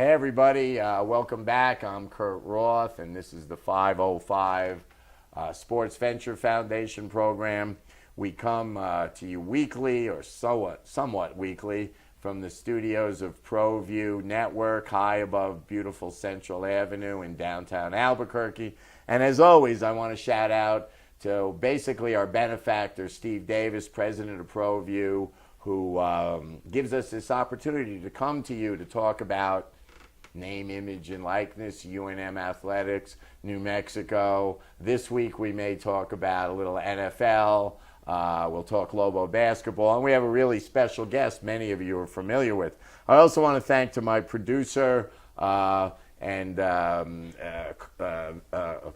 Hey everybody, welcome back. I'm Kurt Roth, and this is the 505 Sports Venture Foundation program. We come to you weekly, or somewhat weekly, from the studios of ProView Network, high above beautiful Central Avenue in downtown Albuquerque. And as always, I want to shout out to basically our benefactor, Steve Davis, president of ProView, who gives us this opportunity to come to you to talk about name, image, and likeness, UNM athletics, New Mexico. This week we may talk about a little NFL. We'll talk Lobo basketball, and we have a really special guest many of you are familiar with. I also want to thank to my producer and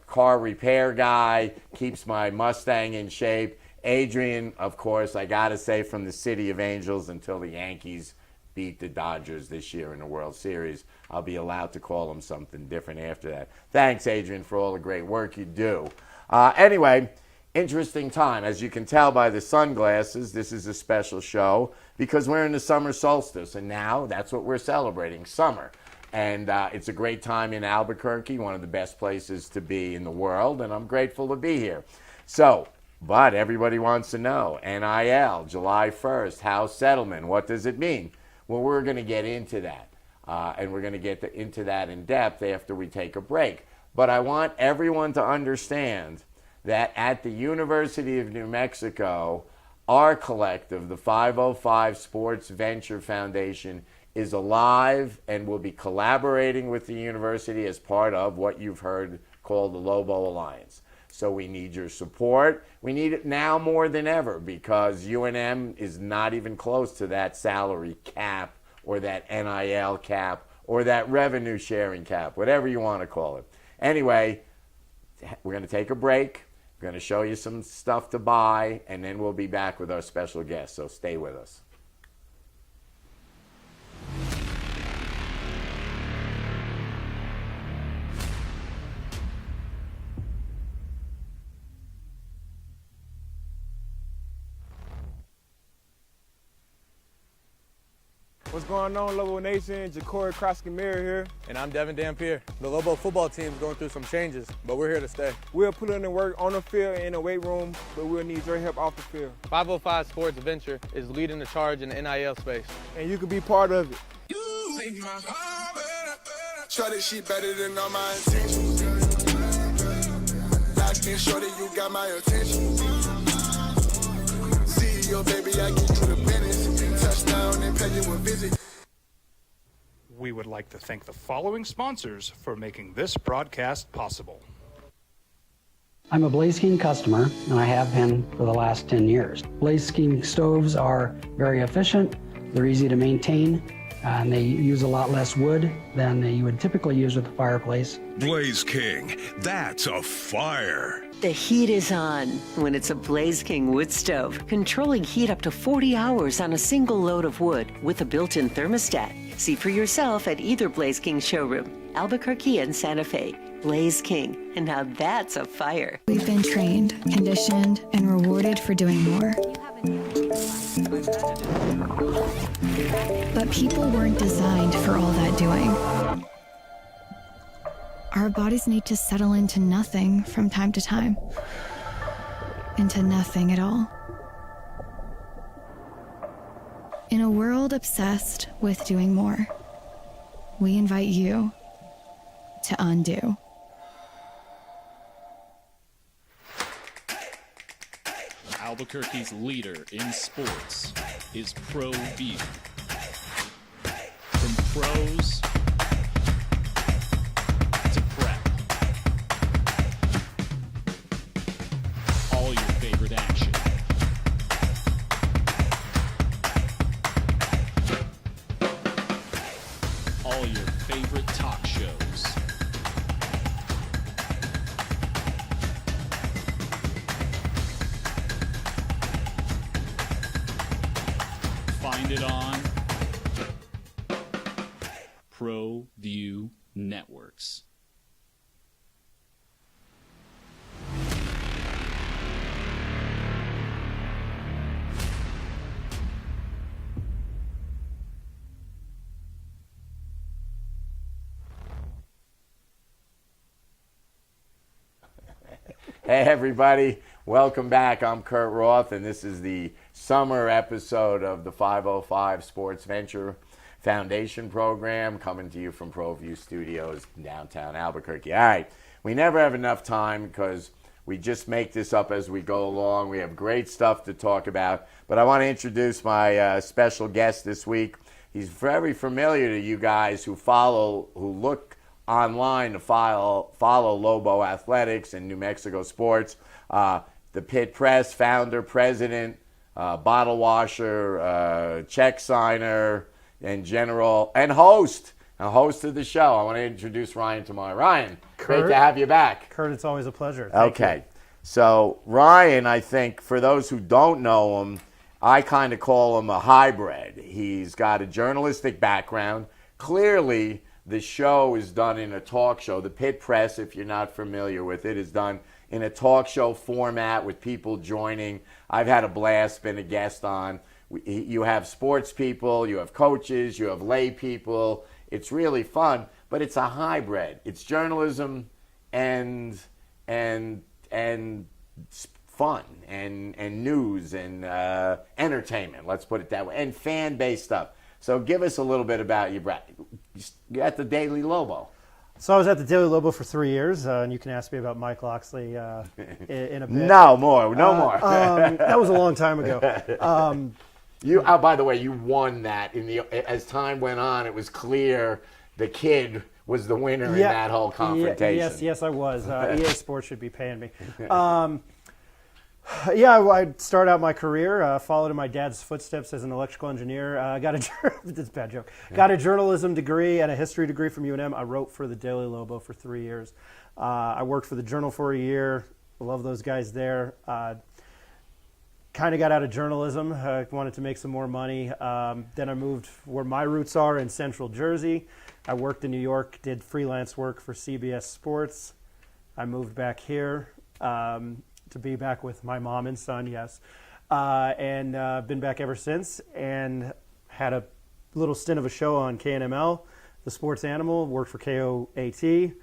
car repair guy, keeps my Mustang in shape, Adrian, of course, I got to say, from the City of Angels, until the Yankees beat the Dodgers this year in the World Series. I'll be allowed to call him something different after that. Thanks, Adrian, for all the great work you do. Anyway, interesting time. As you can tell by the sunglasses, this is a special show because we're in the summer solstice, and now that's what we're celebrating, summer. And it's a great time in Albuquerque, one of the best places to be in the world, and I'm grateful to be here. So, but everybody wants to know, NIL, July 1st, house settlement, what does it mean? Well, we're going to get into that, and we're going to get into that in depth after we take a break. But I want everyone to understand that at the University of New Mexico, our collective, the 505 Sports Venture Foundation, is alive and will be collaborating with the university as part of what you've heard called the Lobo Alliance. So we need your support. We need it now more than ever because UNM is not even close to that salary cap or that NIL cap or that revenue sharing cap, whatever you want to call it. Anyway, we're going to take a break. We're going to show you some stuff to buy, and then we'll be back with our special guest. So stay with us. What's going on, Lobo Nation? Jacory Krosky-Mirror here. And I'm Devin Dampier. The Lobo football team is going through some changes, but we're here to stay. We'll put in the work on the field and in the weight room, but we'll need your help off the field. 505 Sports Venture is leading the charge in the NIL space. And you can be part of it. Shorty, she better than all my intentions. Locked in, shorty, you got my attention. CEO, baby, I get you the business. Touchdown and pay you a visit. We would like to thank the following sponsors for making this broadcast possible. I'm a Blaze King customer, and I have been for the last 10 years. Blaze King stoves are very efficient, they're easy to maintain, and they use a lot less wood than you would typically use with a fireplace. Blaze King, that's a fire. The heat is on when it's a Blaze King wood stove, controlling heat up to 40 hours on a single load of wood with a built-in thermostat. See for yourself at either Blaze King showroom, Albuquerque and Santa Fe. Blaze King, and now that's a fire. We've been trained, conditioned, and rewarded for doing more. But people weren't designed for all that doing. Our bodies need to settle into nothing from time to time. Into nothing at all. In a world obsessed with doing more, we invite you to undo. Albuquerque's leader in sports is ProView. From pros to prep. All your favorite action. All your favorite talk shows. Find it on ProView Networks. Hey, everybody. Welcome back. I'm Kurt Roth, and this is the summer episode of the 505 Sports Venture Foundation program, coming to you from ProView Studios in downtown Albuquerque. All right. We never have enough time because we just make this up as we go along. We have great stuff to talk about, but I want to introduce my special guest this week. He's very familiar to you guys who look online to follow Lobo Athletics and New Mexico sports. The Pit Press founder, president, bottle washer, check signer, and general, and host of the show. I want to introduce Ryan Tamar. Ryan, Kurt, great to have you back. Kurt, it's always a pleasure. Thank you. So Ryan, I think for those who don't know him, I kind of call him a hybrid. He's got a journalistic background. Clearly, the show is done in a talk show. The Pit Press, if you're not familiar with it, is done in a talk show format with people joining. I've had a blast, been a guest on. You have sports people, you have coaches, you have lay people. It's really fun, but it's a hybrid. It's journalism and fun and news and entertainment. Let's put it that way, and fan-based stuff. So give us a little bit about you, Brad. You're at the Daily Lobo. So I was at the Daily Lobo for 3 years, and you can ask me about Mike Loxley in a bit. No more. That was a long time ago. By the way, you won that. As time went on, it was clear the kid was the winner in that whole confrontation. Yes, I was. EA Sports should be paying me. I started out my career, followed in my dad's footsteps as an electrical engineer. This bad joke. Got a journalism degree and a history degree from UNM. I wrote for the Daily Lobo for 3 years. I worked for the Journal for a year. I love those guys there. Kind of got out of journalism. Wanted to make some more money. Then I moved where my roots are in Central Jersey. I worked in New York, did freelance work for CBS Sports. I moved back here. To be back with my mom and son, yes. And been back ever since, and had a little stint of a show on KNML, The Sports Animal, worked for KOAT.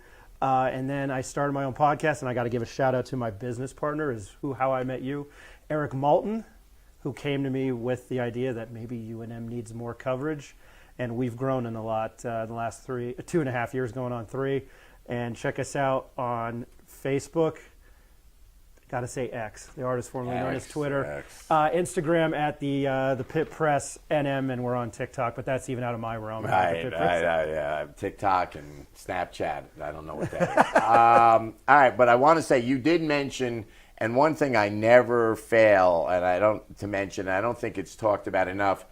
And then I started my own podcast, and I got to give a shout out to my business partner, how I met you, Eric Malton, who came to me with the idea that maybe UNM needs more coverage. And we've grown in a lot the last 2.5 years, going on 3. And check us out on Facebook. Got to say X, the artist formerly known as Twitter. Instagram at the Pit Press NM, and we're on TikTok, but that's even out of my realm. Right. TikTok and Snapchat. I don't know what that is. All right, but I want to say you did mention, and one thing I never fail, and I don't think it's talked about enough,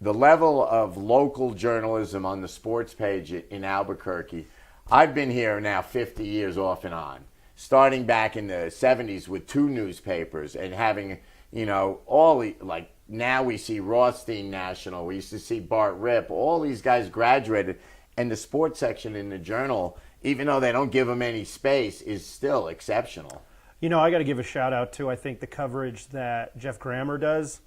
the level of local journalism on the sports page in Albuquerque. I've been here now 50 years off and on. Starting back in the 70s with 2 newspapers and having, now we see Rothstein National, we used to see Bart Ripp, all these guys graduated, and the sports section in the Journal, even though they don't give them any space, is still exceptional. I got to give a shout out to, I think, the coverage that Jeff Grammer does.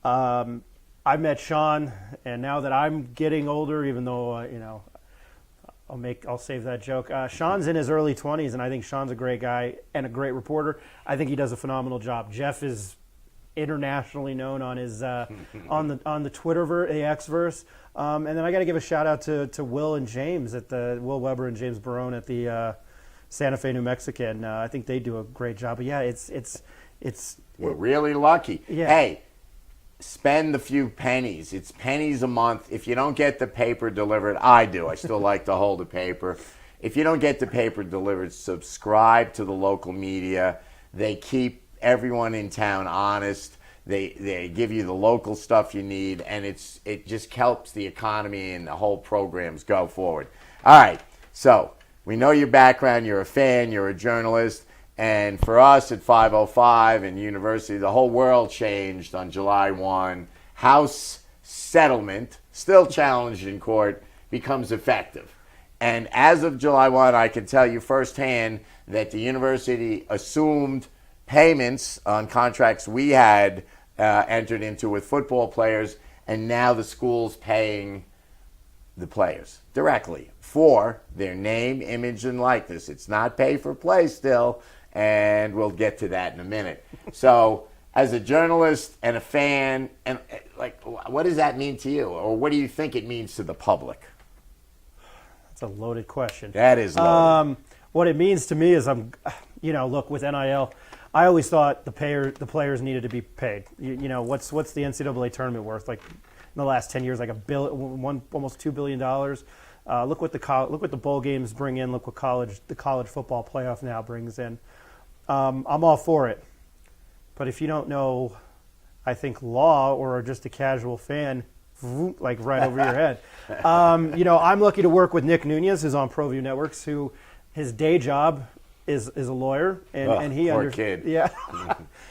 I met Sean, and now that I'm getting older, even though, I'll save that joke. Sean's in his early 20s, and I think Sean's a great guy and a great reporter. I think he does a phenomenal job. Jeff is internationally known on his on the Twitterverse, the Xverse, and then I got to give a shout out to Will and James Will Weber and James Barone at the Santa Fe, New Mexican. I think they do a great job. But yeah, we're really lucky. Yeah. Hey. Spend the few pennies. It's pennies a month. If you don't get the paper delivered, I do. I still like to hold the paper. If you don't get the paper delivered, subscribe to the local media. They keep everyone in town honest. They give you the local stuff you need, and it just helps the economy and the whole programs go forward. All right, so we know your background. You're a fan. You're a journalist. And for us at 505 and University, the whole world changed on July 1. House settlement, still challenged in court, becomes effective. And as of July 1, I can tell you firsthand that the university assumed payments on contracts we had entered into with football players, and now the school's paying the players directly for their name, image, and likeness. It's not pay for play still. and we'll get to that in a minute. So, as a journalist and a fan, and like, what does that mean to you, or what do you think it means to the public? That's a loaded question. That is loaded. What it means to me is look, with NIL, I always thought the players needed to be paid. What's the NCAA tournament worth? Like in the last 10 years, like almost $2 billion. Look what the bowl games bring in. Look what the college football playoff now brings in. I'm all for it, but if you don't know, I think law or are just a casual fan, like right over your head. I'm lucky to work with Nick Nunez, who's on ProView Networks, who his day job is a lawyer, and he poor kid. Yeah,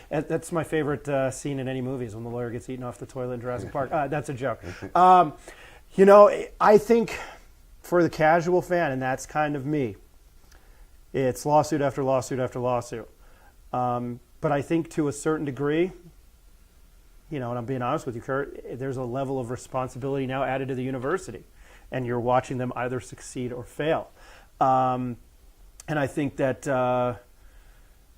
that's my favorite scene in any movies when the lawyer gets eaten off the toilet in Jurassic Park. That's a joke. I think for the casual fan, and that's kind of me, it's lawsuit after lawsuit after lawsuit. But I think to a certain degree, and I'm being honest with you, Kurt, there's a level of responsibility now added to the university, and you're watching them either succeed or fail. And I think that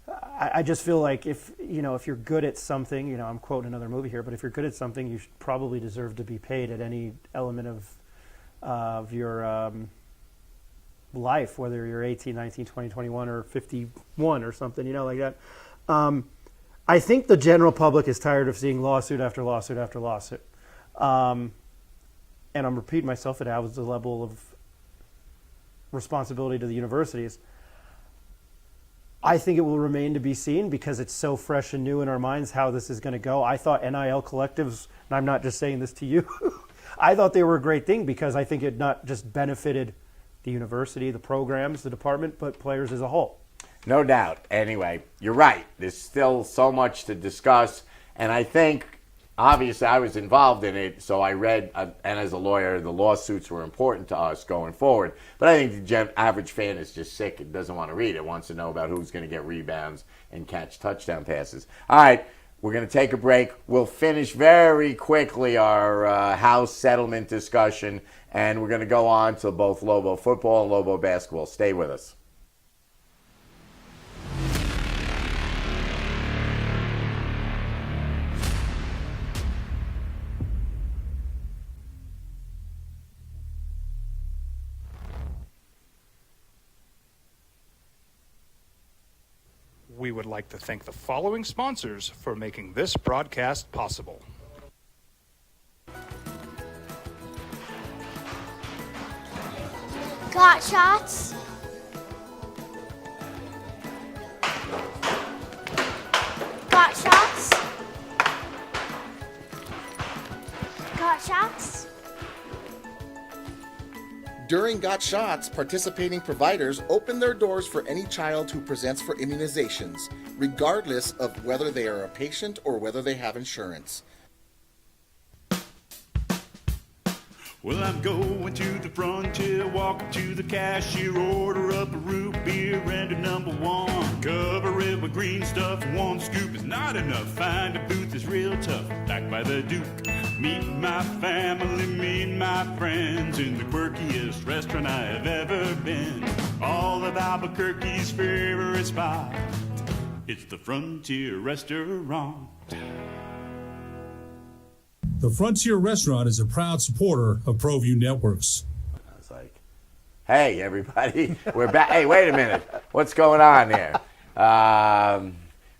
I just feel like if you're good at something, I'm quoting another movie here, but if you're good at something, you should probably deserve to be paid at any element of your life, whether you're 18, 19, 20, 21, or 51 or something, like that. I think the general public is tired of seeing lawsuit after lawsuit after lawsuit. And I'm repeating myself, it adds the level of responsibility to the universities. I think it will remain to be seen because it's so fresh and new in our minds how this is going to go. I thought NIL collectives, and I'm not just saying this to you, I thought they were a great thing because I think it not just benefited the university, the programs, the department, but players as a whole. No doubt. Anyway, you're right. There's still so much to discuss, and I think, obviously, I was involved in it, so I read, and as a lawyer, the lawsuits were important to us going forward. But I think the average fan is just sick and doesn't want to read it, wants to know about who's going to get rebounds and catch touchdown passes. All right, we're going to take a break. We'll finish very quickly our house settlement discussion, and we're going to go on to both Lobo football and Lobo basketball. Stay with us. We would like to thank the following sponsors for making this broadcast possible. Got shots. Got shots. Got shots. During Got Shots, participating providers open their doors for any child who presents for immunizations, regardless of whether they are a patient or whether they have insurance. Well, I'm going to the frontier, walking to the cashier, order up a root beer and a number one. Cover it with green stuff, one scoop is not enough. Find a booth is real tough, back by the Duke. Meet my family, meet my friends in the quirkiest restaurant I have ever been. All of Albuquerque's favorite spot, it's the Frontier Restaurant. The Frontier Restaurant is a proud supporter of ProView Networks. I was like, hey, everybody, we're back. Hey, wait a minute. What's going on there?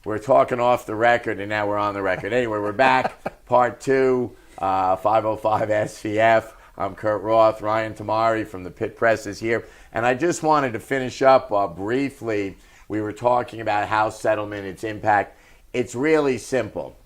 We're talking off the record, and now we're on the record. Anyway, we're back. Part 2, 505 SVF. I'm Kurt Roth. Ryan Tamari from the Pit Press is here. And I just wanted to finish up briefly. We were talking about house settlement, its impact. It's really simple.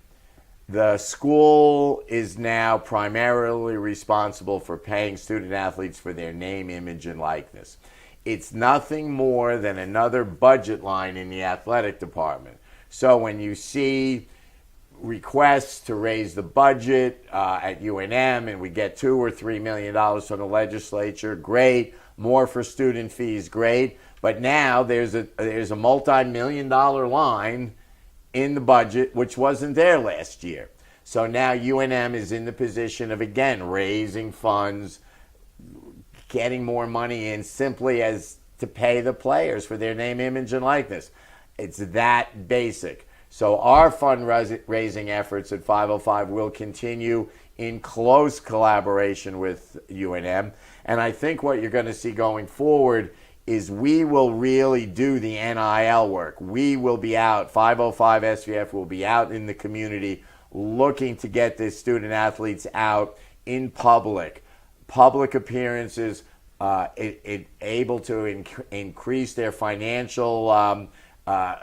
The school is now primarily responsible for paying student athletes for their name, image, and likeness. It's nothing more than another budget line in the athletic department. So when you see requests to raise the budget at UNM and we get $2 or $3 million from the legislature, great. More for student fees, great. But now there's a multi-million-dollar line in the budget, which wasn't there last year. So now UNM is in the position of, again, raising funds, getting more money in simply as to pay the players for their name, image, and likeness. It's that basic. So our fundraising efforts at 505 will continue in close collaboration with UNM. And I think what you're going to see going forward is we will really do the NIL work. We will be out, 505 SVF will be out in the community looking to get the student athletes out in public appearances, able to increase their financial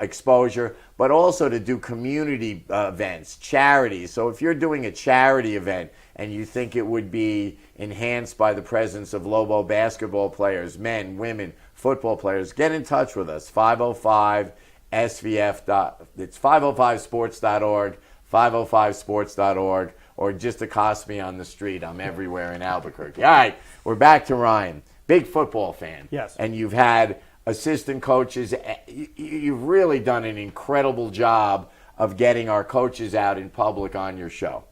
exposure, but also to do community events, charities. So if you're doing a charity event and you think it would be enhanced by the presence of Lobo basketball players, men, women, football players, get in touch with us. 505 SVF. It's 505sports.org, 505sports.org, or just accost me on the street. I'm everywhere in Albuquerque. All right, we're back to Ryan. Big football fan. Yes. And you've had assistant coaches. You've really done an incredible job of getting our coaches out in public on your show.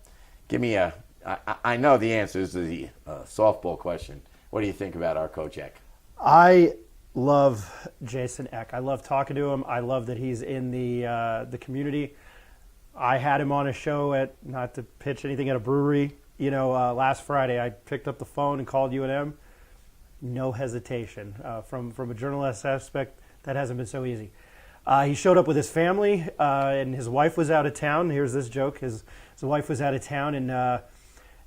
Give me I know the answer is the softball question. What do you think about our coach Eck? I love Jason Eck. I love talking to him. I love that he's in the community. I had him on a show at, not to pitch anything, at a brewery. Last Friday I picked up the phone and called UNM. No hesitation. From a journalist aspect, that hasn't been so easy. He showed up with his family, and his wife was out of town. Here's this joke. His wife was out of town, and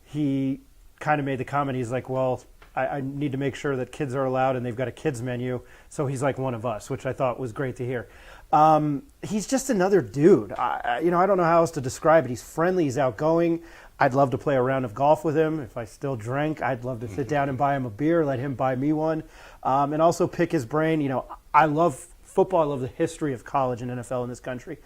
he kind of made the comment. He's like, well, I need to make sure that kids are allowed, and they've got a kids menu. So he's like one of us, which I thought was great to hear. He's just another dude. I don't know how else to describe it. He's friendly. He's outgoing. I'd love to play a round of golf with him. If I still drank, I'd love to sit down and buy him a beer, let him buy me one, and also pick his brain. I love football. I love the history of college and NFL in this country.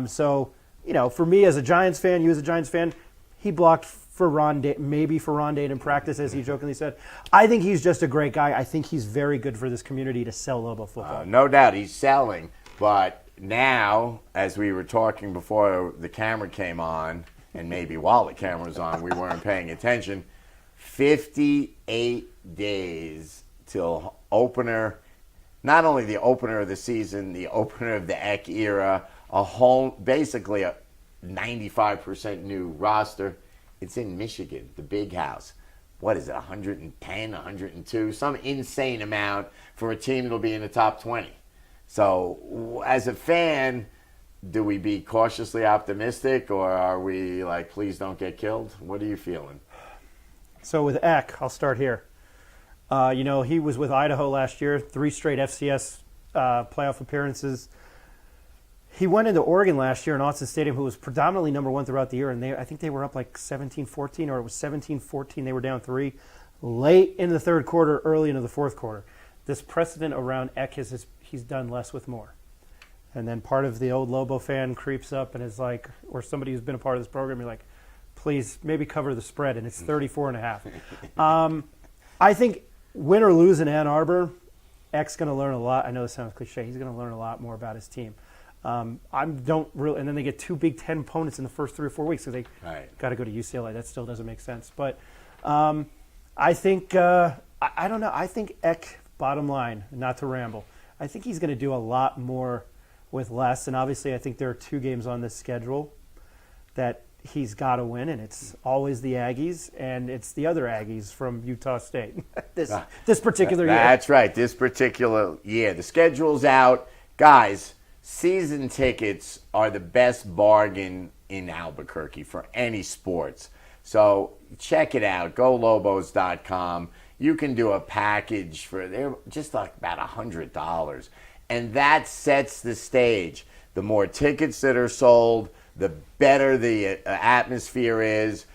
So, for me as a Giants fan, you as a Giants fan, he blocked for Rondé in practice, as he jokingly said. I think he's just a great guy. I think he's very good for this community to sell Lobo football. No doubt he's selling, but now, as we were talking before the camera came on, and maybe while the camera was on, we weren't paying attention, 58 days till opener, not only the opener of the season, the opener of the Eck era, basically a 95% new roster. It's in Michigan, the big house. What is it, 110, 102? Some insane amount for a team that'll be in the top 20. So as a fan, do we be cautiously optimistic, or are we like, please don't get killed? What are you feeling? So with Eck, I'll start here. He was with Idaho last year, 3 straight FCS playoff appearances. He went into Oregon last year in Austin Stadium, who was predominantly number 1 throughout the year, and I think they were up like 17-14, or it was 17-14. They were down 3 late in the third quarter, early into the fourth quarter. This precedent around Eck is he's done less with more. And then part of the old Lobo fan creeps up and is like, or somebody who's been a part of this program, you're like, please maybe cover the spread, and it's 34.5. I think win or lose in Ann Arbor, Eck's going to learn a lot. I know this sounds cliche. He's going to learn a lot more about his team. And then they get 2 Big Ten opponents in the first 3 or 4 weeks, so they got to go to UCLA. That still doesn't make sense. But I think, I don't know. I think Eck, bottom line, not to ramble, I think he's going to do a lot more with less. And obviously, I think there are 2 games on this schedule that he's got to win, and it's always the Aggies, and it's the other Aggies from Utah State this particular year. That's right, this particular year. The schedule's out. Guys, season tickets are the best bargain in Albuquerque for any sports. So check it out. GoLobos.com. You can do a package for they're just like about $100. And that sets the stage. The more tickets that are sold, the better the atmosphere is.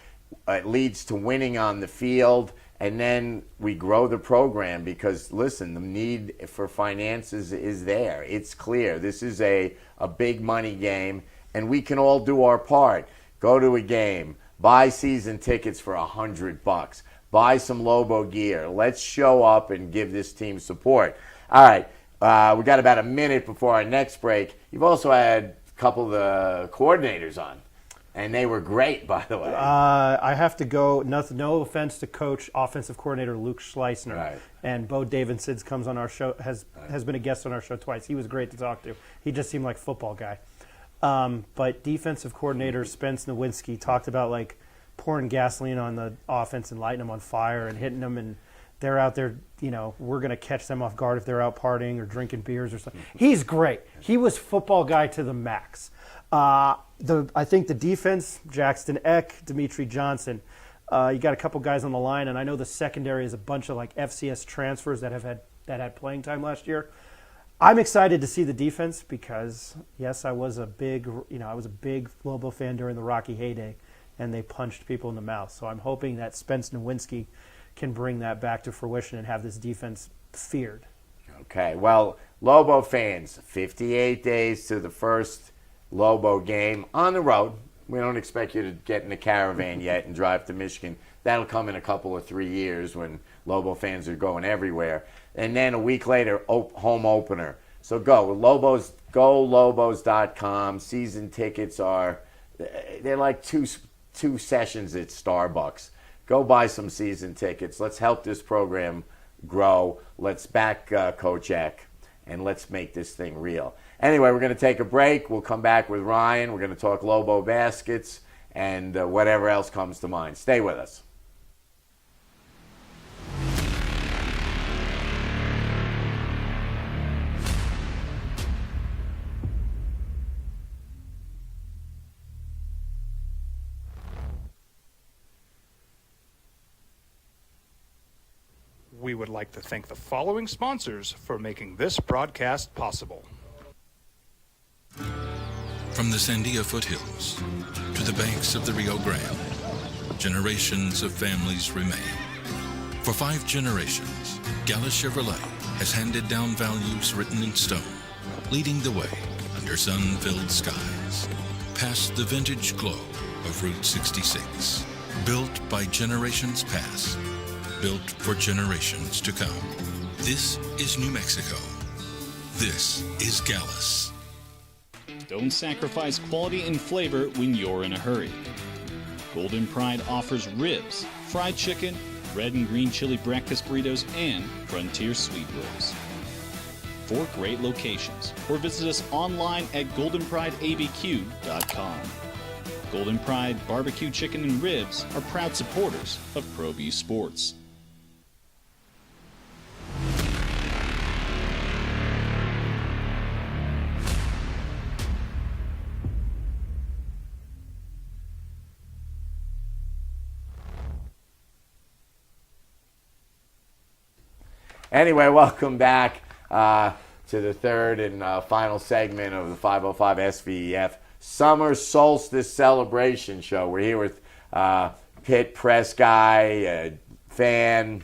It leads to winning on the field. And then we grow the program because, listen, the need for finances is there. It's clear. This is a big money game, and we can all do our part. Go to a game. Buy season tickets for $100. Buy some Lobo gear. Let's show up and give this team support. All right. We got about a minute before our next break. You've also had a couple of the coordinators on. And they were great, by the way. I have to go. No offense to Coach, offensive coordinator Luke Schleisner, Right. and Bo Davidson comes on our show. Has been a guest on our show twice. He was great to talk to. He just seemed like a football guy. But defensive coordinator Spence Nowinski talked about like pouring gasoline on the offense and lighting them on fire and hitting them, and they're out there. We're going to catch them off guard if they're out partying or drinking beers or something. He's great. He was football guy to the max. I think the defense, Jackson Eck, Dimitri Johnson, you got a couple guys on the line, and I know the secondary is a bunch of like FCS transfers that had playing time last year. I'm excited to see the defense because yes, I was a big Lobo fan during the Rocky heyday, and they punched people in the mouth. So I'm hoping that Spence Nowinski can bring that back to fruition and have this defense feared. Okay, well, Lobo fans, 58 days to the first Lobo game on the road. We don't expect you to get in a caravan yet and drive to Michigan. That'll come in a couple or 3 years when Lobo fans are going everywhere. And then a week later, home opener. So go Lobos.com. Season tickets they're like two sessions at Starbucks. Go buy some season tickets. Let's help this program grow. Let's back Coach Eck, and let's make this thing real. Anyway, we're going to take a break. We'll come back with Ryan. We're going to talk Lobo baskets and whatever else comes to mind. Stay with us. We would like to thank the following sponsors for making this broadcast possible. From the Sandia foothills to the banks of the Rio Grande, generations of families remain. For 5 generations, Gallus Chevrolet has handed down values written in stone, leading the way under sun-filled skies, past the vintage glow of Route 66. Built by generations past, built for generations to come. This is New Mexico. This is Gallus. Don't sacrifice quality and flavor when you're in a hurry. Golden Pride offers ribs, fried chicken, red and green chili breakfast burritos, and frontier sweet rolls. 4 great locations, or visit us online at goldenprideabq.com. Golden Pride Barbecue Chicken and Ribs are proud supporters of ProView Sports. Anyway, welcome back to the third and final segment of the 505 SVF Summer Solstice Celebration Show. We're here with Pitt press guy, fan,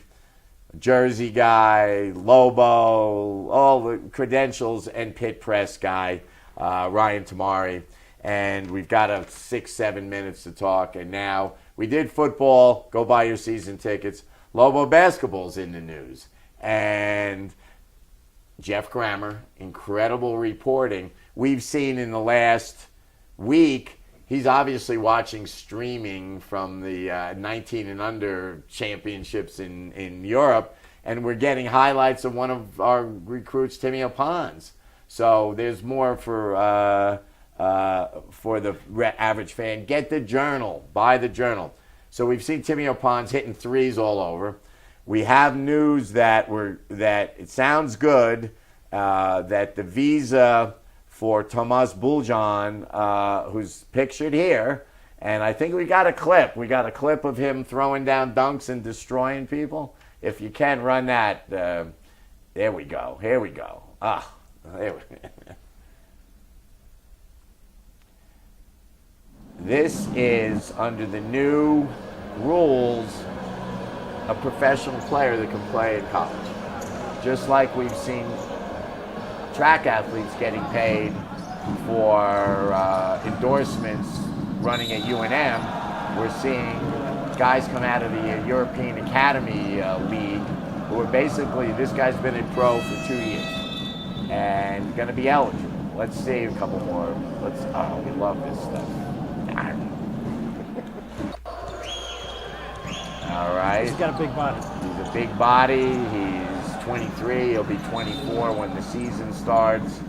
Jersey guy, Lobo, all the credentials, and Pitt press guy, Ryan Tamari. And we've got 6-7 minutes to talk. And now we did football. Go buy your season tickets. Lobo basketball's in the news. And Jeff Grammer, incredible reporting. We've seen in the last week, he's obviously watching streaming from the 19 and under championships in Europe, and we're getting highlights of one of our recruits, Timmy Pons. So there's more for the average fan. Get the Journal. Buy the Journal. So we've seen Timmy Pons hitting threes all over. We have news that it sounds good that the visa for Tomas Buljan, who's pictured here, and I think we got a clip. We got a clip of him throwing down dunks and destroying people. If you can run that, there we go. Here we go. There we go. This is under the new rules, a professional player that can play in college. Just like we've seen track athletes getting paid for endorsements running at UNM, we're seeing guys come out of the European Academy League who are basically, this guy's been a pro for 2 years and going to be eligible. Let's see a couple more. We love this stuff. All right. He's got a big body. He's a big body. He's 23. He'll be 24 when the season starts.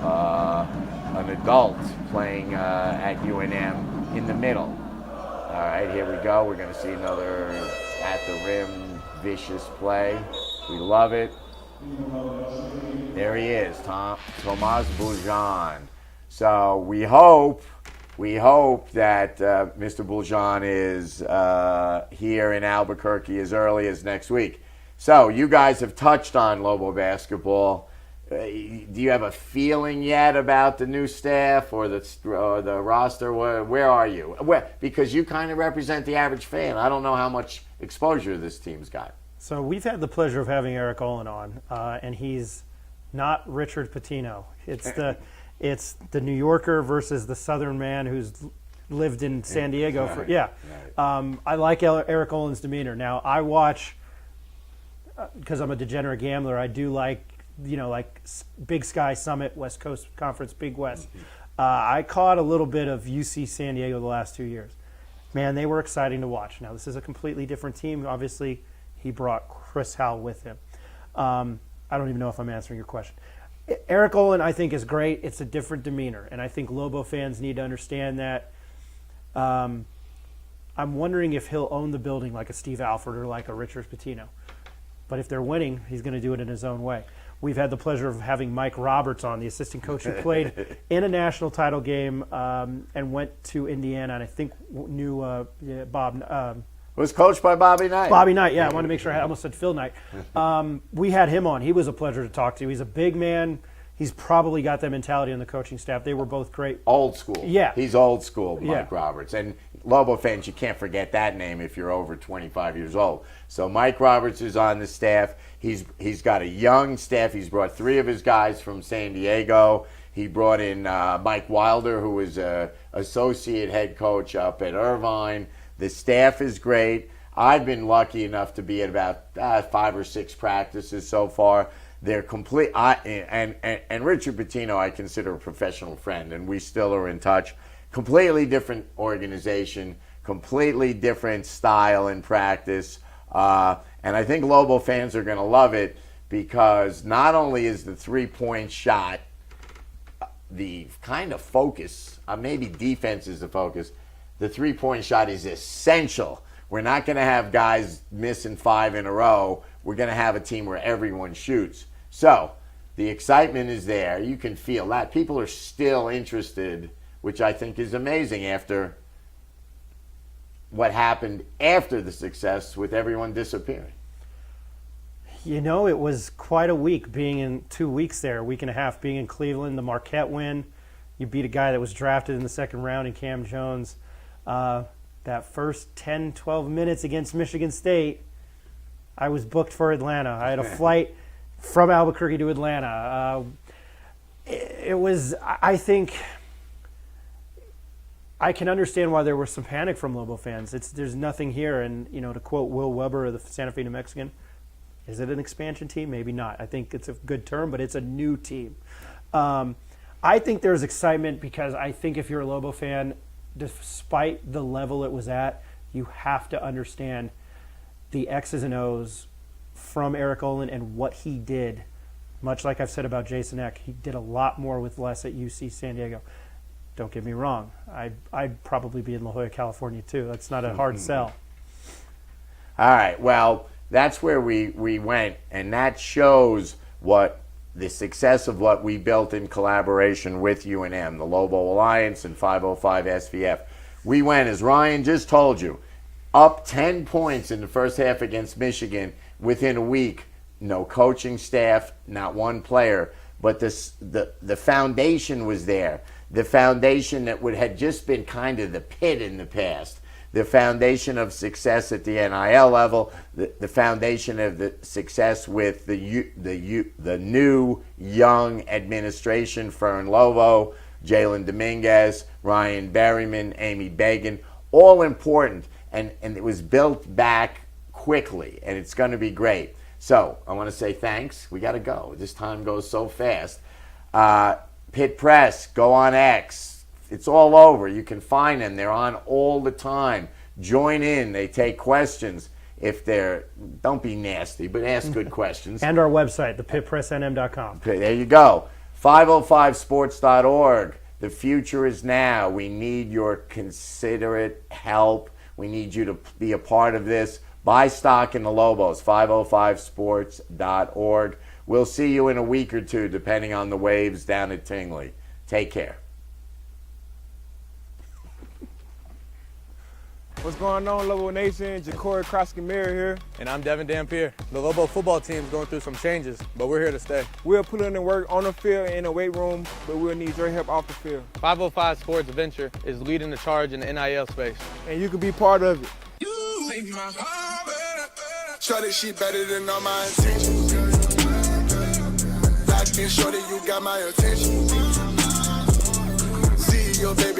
An adult playing at UNM in the middle. All right, here we go. We're going to see another at the rim vicious play. We love it. There he is, Tomas Buljan. So we hope that Mr. Buljan is here in Albuquerque as early as next week. So you guys have touched on Lobo basketball. Do you have a feeling yet about the new staff or the roster? Where are you? Because you kind of represent the average fan. I don't know how much exposure this team's got. So we've had the pleasure of having Eric Olin on, and he's not Richard Pitino. It's the New Yorker versus the Southern man who's lived in San Diego for I like Eric Olin's demeanor. Now I watch because I'm a degenerate gambler. I do like Big Sky Summit, West Coast Conference, Big West. I caught a little bit of UC San Diego the last 2 years. Man, they were exciting to watch. Now this is a completely different team. Obviously, he brought Chris Howell with him. I don't even know if I'm answering your question. Eric Olin, I think, is great. It's a different demeanor, and I think Lobo fans need to understand that. I'm wondering if he'll own the building like a Steve Alford or like a Richard Pitino. But if they're winning, he's going to do it in his own way. We've had the pleasure of having Mike Roberts on, the assistant coach who played in a national title game and went to Indiana, and I think knew Bob. Was coached by Bobby Knight. Bobby Knight, yeah. I wanted to make sure I almost said Phil Knight. We had him on. He was a pleasure to talk to. He's a big man. He's probably got that mentality on the coaching staff. They were both great. Old school. Yeah. He's old school, Mike Roberts. And Lobo fans, you can't forget that name if you're over 25 years old. So Mike Roberts is on the staff. He's got a young staff. He's brought 3 of his guys from San Diego. He brought in Mike Wilder, who was an associate head coach up at Irvine. The staff is great. I've been lucky enough to be at about 5 or 6 practices so far. They're complete. And Richard Pitino, I consider a professional friend, and we still are in touch. Completely different organization, completely different style in practice. And I think Lobo fans are going to love it because not only is the 3-point shot the kind of focus, maybe defense is the focus, the 3-point shot is essential. We're not going to have guys missing 5 in a row. We're going to have a team where everyone shoots. So the excitement is there. You can feel that. People are still interested, which I think is amazing after what happened after the success with everyone disappearing. You know, it was quite a week being in 2 weeks there, a week and a half being in Cleveland, the Marquette win. You beat a guy that was drafted in the second round in Cam Jones. That first 10, 12 minutes against Michigan State, I was booked for Atlanta. I had a flight from Albuquerque to Atlanta. It was, I think, I can understand why there was some panic from Lobo fans. There's nothing here. And, to quote Will Weber of the Santa Fe New Mexican, is it an expansion team? Maybe not. I think it's a good term, but it's a new team. I think there's excitement because I think if you're a Lobo fan, despite the level it was at, you have to understand the X's and O's from Eric Olin and what he did. Much like I've said about Jason Eck, he did a lot more with less at UC San Diego. Don't get me wrong. I'd probably be in La Jolla, California, too. That's not a hard sell. All right. Well, that's where we went, and that shows what the success of what we built in collaboration with UNM, the Lobo Alliance and 505 SVF. We went, as Ryan just told you, up 10 points in the first half against Michigan within a week. No coaching staff, not one player, but the foundation was there. The foundation that had just been kind of the pit in the past. The foundation of success at the NIL level, the foundation of the success with the new young administration, Fern Lobo, Jalen Dominguez, Ryan Berryman, Amy Began, all important. And it was built back quickly, and it's going to be great. So I want to say thanks. We got to go. This time goes so fast. Pit Press, go on X. It's all over. You can find them. They're on all the time. Join in. They take questions. don't be nasty, but ask good questions. And our website, thepitpressnm.com. There you go. 505sports.org. The future is now. We need your considerate help. We need you to be a part of this. Buy stock in the Lobos, 505sports.org. We'll see you in a week or two, depending on the waves down at Tingley. Take care. What's going on, Lobo Nation? Ja'Cory Krosky-Miller here. And I'm Devin Dampier. The Lobo football team's going through some changes, but we're here to stay. We'll put in the work on the field and in the weight room, but we'll need your help off the field. 505 Sports Venture is leading the charge in the NIL space. And you can be part of it. Shorty, she better than all my intentions. Locked in, shorty, you got my attention. CEO, baby.